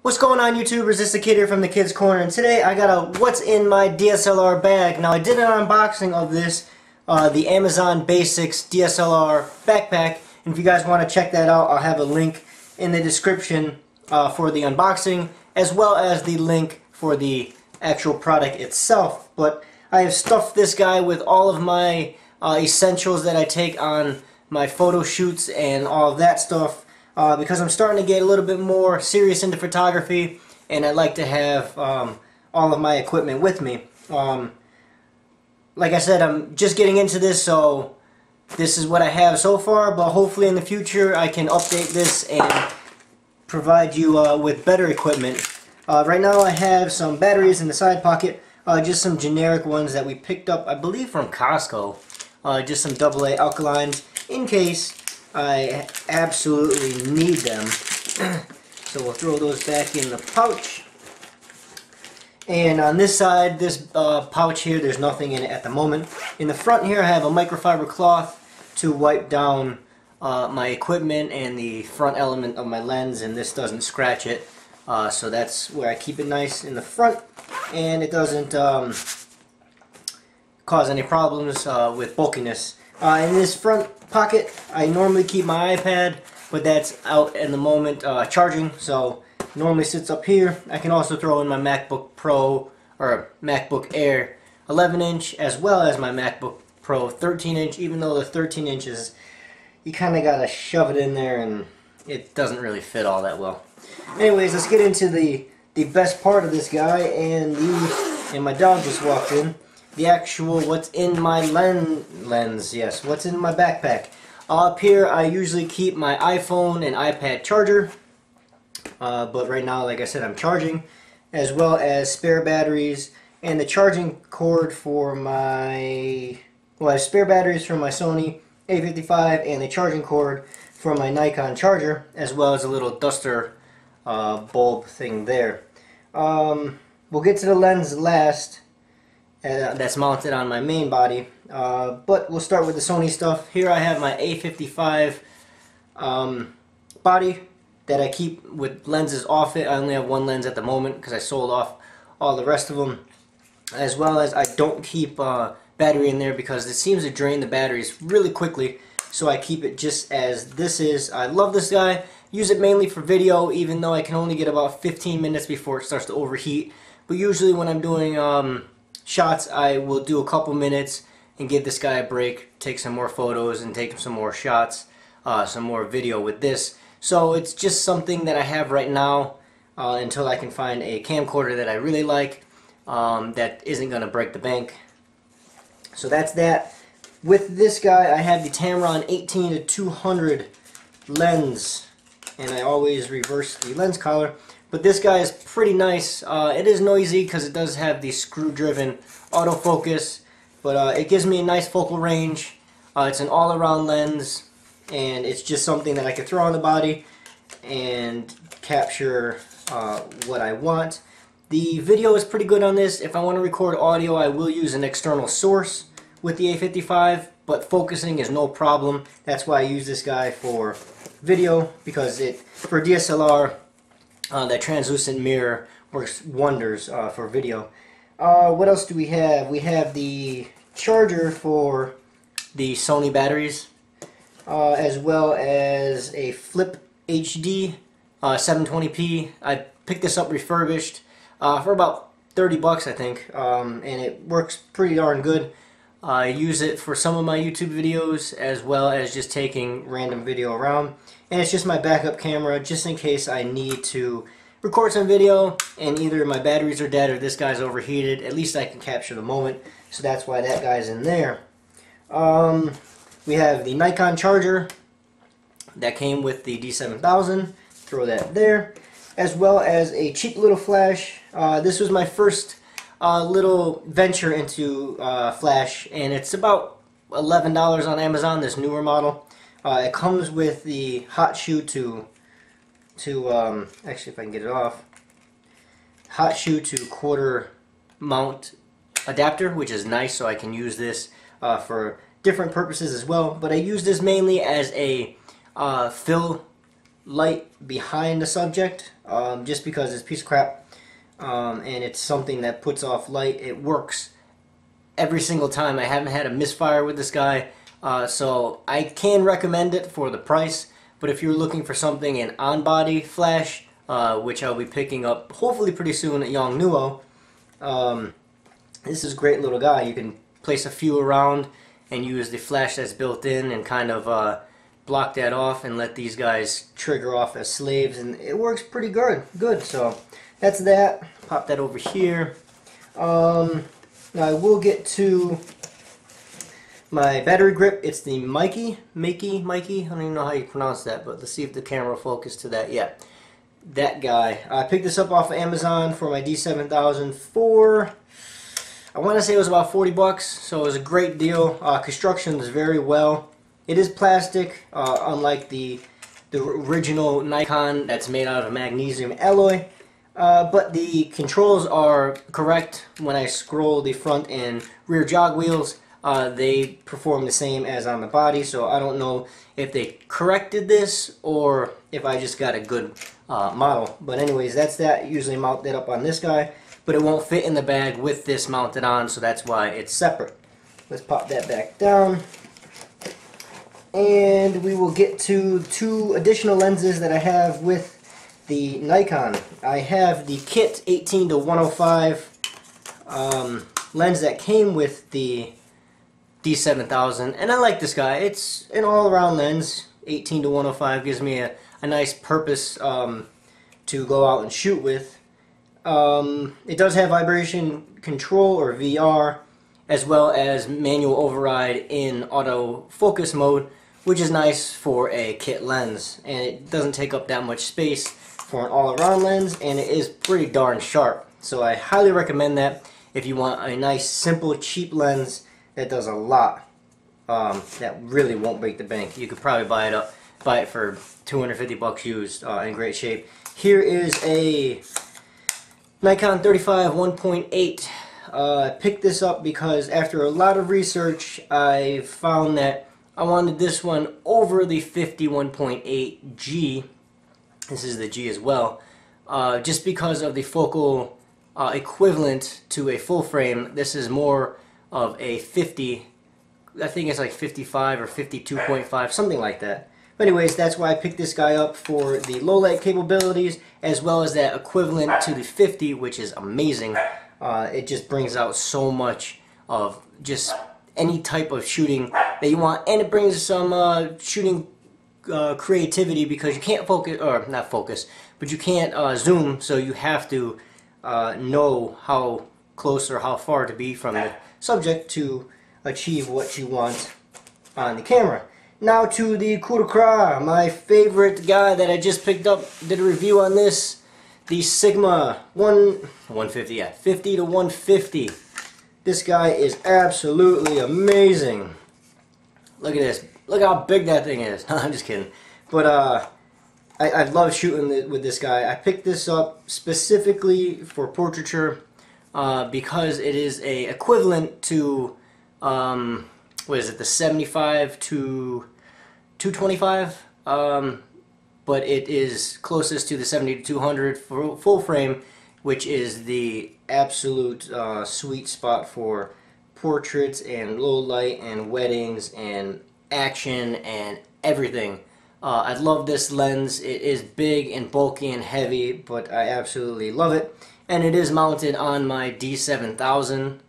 What's going on, YouTubers? This is the kid here from the Kids Corner, and today I got a what's in my DSLR bag. Now I did an unboxing of this, the Amazon Basics DSLR backpack, and if you guys want to check that out, I'll have a link in the description for the unboxing, as well as the link for the actual product itself. But I have stuffed this guy with all of my essentials that I take on my photo shoots and all of that stuff. Because I'm starting to get a little bit more serious into photography, and I like to have all of my equipment with me. Like I said, I'm just getting into this, so this is what I have so far, but hopefully in the future I can update this and provide you with better equipment. Right now I have some batteries in the side pocket, just some generic ones that we picked up, I believe from Costco. Just some AA alkalines in case I absolutely need them. So we'll throw those back in the pouch. And on this side, this pouch here, there's nothing in it at the moment. In the front here I have a microfiber cloth to wipe down my equipment and the front element of my lens, and this doesn't scratch it. So that's where I keep it nice in the front, and it doesn't cause any problems with bulkiness. In this front pocket, I normally keep my iPad, but that's out in the moment charging, so normally sits up here. I can also throw in my MacBook Pro or MacBook Air 11-inch, as well as my MacBook Pro 13-inch, even though the 13 inches, you kind of gotta shove it in there and it doesn't really fit all that well. Anyways, let's get into the best part of this guy, and my dog just walked in. The actual what's in my lens, yes, what's in my backpack. Up here I usually keep my iPhone and iPad charger, but right now, like I said, I'm charging, as well as spare batteries and the charging cord for my, well, I have spare batteries for my Sony A55 and the charging cord for my Nikon charger, as well as a little duster bulb thing there. We'll get to the lens last. That's mounted on my main body, but we'll start with the Sony stuff. Here I have my A55 body that I keep with lenses off it. I only have one lens at the moment because I sold off all the rest of them, as well as I don't keep battery in there because it seems to drain the batteries really quickly, so I keep it just as this is. I love this guy, use it mainly for video, even though I can only get about 15 minutes before it starts to overheat, but usually when I'm doing shots, I will do a couple minutes and give this guy a break, take some more photos and take some more shots, some more video with this. So it's just something that I have right now until I can find a camcorder that I really like that isn't going to break the bank. So that's that. With this guy I have the Tamron 18-200 lens, and I always reverse the lens collar. But this guy is pretty nice. It is noisy because it does have the screw-driven autofocus, but it gives me a nice focal range. It's an all-around lens, and it's just something that I can throw on the body and capture what I want. The video is pretty good on this. If I want to record audio, I will use an external source with the A55, but focusing is no problem. That's why I use this guy for video, because for DSLR, that translucent mirror works wonders for video. What else do we have? We have the charger for the Sony batteries, as well as a Flip HD 720p. I picked this up refurbished for about 30 bucks, I think, and it works pretty darn good. I use it for some of my YouTube videos, as well as just taking random video around. And it's just my backup camera, just in case I need to record some video and either my batteries are dead or this guy's overheated. At least I can capture the moment, so that's why that guy's in there. We have the Nikon charger that came with the D7000, throw that there, as well as a cheap little flash. This was my first little venture into flash, and it's about $11 on Amazon, this newer model. It comes with the hot shoe to actually, if I can get it off, hot shoe to quarter mount adapter, which is nice, so I can use this for different purposes as well. But I use this mainly as a fill light behind the subject, just because it's a piece of crap, and it's something that puts off light. It works every single time. I haven't had a misfire with this guy, so I can recommend it for the price. But if you're looking for something in on-body flash, which I'll be picking up hopefully pretty soon at Yongnuo, this is a great little guy. You can place a few around and use the flash that's built in and kind of block that off and let these guys trigger off as slaves, and it works pretty good. So that's that. Pop that over here. Now I will get to my battery grip. It's the Mikey. I don't even know how you pronounce that, but let's see if the camera will focus to that. Yeah, that guy. I picked this up off of Amazon for my D7000 for, I want to say it was about 40 bucks, so it was a great deal. Construction is very well. It is plastic, unlike the original Nikon that's made out of magnesium alloy. But the controls are correct. When I scroll the front and rear jog wheels, they perform the same as on the body, so I don't know if they corrected this or if I just got a good model. But anyways, that's that. Usually mount that up on this guy, but it won't fit in the bag with this mounted on, so that's why it's separate. Let's pop that back down. And we will get to 2 additional lenses that I have with the Nikon. I have the kit 18 to 105 lens that came with the D7000, and I like this guy. It's an all-around lens. 18 to 105 gives me a nice purpose to go out and shoot with. It does have vibration control, or VR, as well as manual override in autofocus mode, which is nice for a kit lens, and it doesn't take up that much space for an all-around lens, and it is pretty darn sharp. So I highly recommend that if you want a nice, simple, cheap lens that does a lot, that really won't break the bank. You could probably buy it for 250 bucks used, in great shape. Here is a Nikon 35 1.8. I picked this up because after a lot of research, I found that I wanted this one over the 51.8 G. This is the G as well. Just because of the focal equivalent to a full frame. This is more of a 50. I think it's like 55 or 52.5, something like that. But anyways, that's why I picked this guy up, for the low light capabilities, as well as that equivalent to the 50, which is amazing. It just brings out so much of just any type of shooting that you want, and it brings some shooting creativity, because you can't focus, or not focus, but you can't zoom, so you have to know how close or how far to be from the subject to achieve what you want on the camera. Now to the coup de grace, my favorite guy that I just picked up. Did a review on this, the Sigma 150, yeah, 50 to 150. This guy is absolutely amazing. Look at this. Look how big that thing is. No, I'm just kidding. But I love shooting with this guy. I picked this up specifically for portraiture because it is a equivalent to what is it, the 75 to 225, but it is closest to the 70 to 200 for full frame, which is the absolute sweet spot for portraits and low light and weddings and action and everything. I love this lens. It is big and bulky and heavy, but I absolutely love it. And it is mounted on my D7000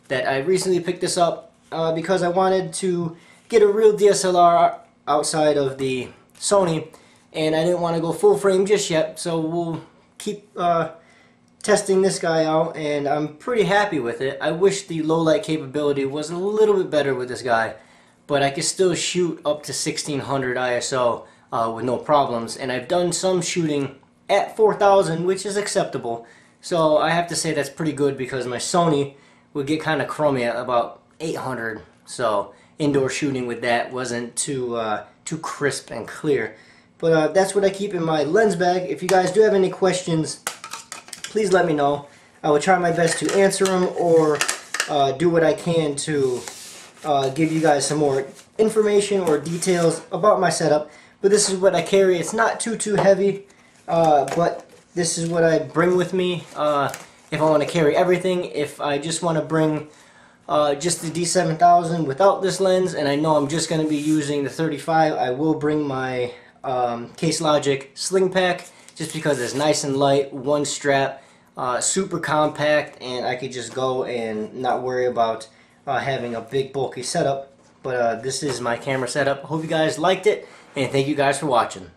that I recently picked this up because I wanted to get a real DSLR outside of the Sony, and I didn't want to go full frame just yet, so we'll keep testing this guy out, and I'm pretty happy with it. I wish the low light capability was a little bit better with this guy, but I can still shoot up to 1600 ISO with no problems, and I've done some shooting at 4000, which is acceptable. So I have to say that's pretty good, because my Sony would get kind of crummy at about 800. So indoor shooting with that wasn't too crisp and clear. But that's what I keep in my lens bag. If you guys do have any questions, please let me know. I will try my best to answer them, or do what I can to give you guys some more information or details about my setup. But this is what I carry. It's not too heavy, but this is what I bring with me if I want to carry everything. If I just want to bring just the D7000 without this lens, and I know I'm just going to be using the 35, I will bring my Case Logic sling pack, just because it's nice and light, one strap, super compact, and I could just go and not worry about having a big bulky setup. But this is my camera setup. Hope you guys liked it, and thank you guys for watching.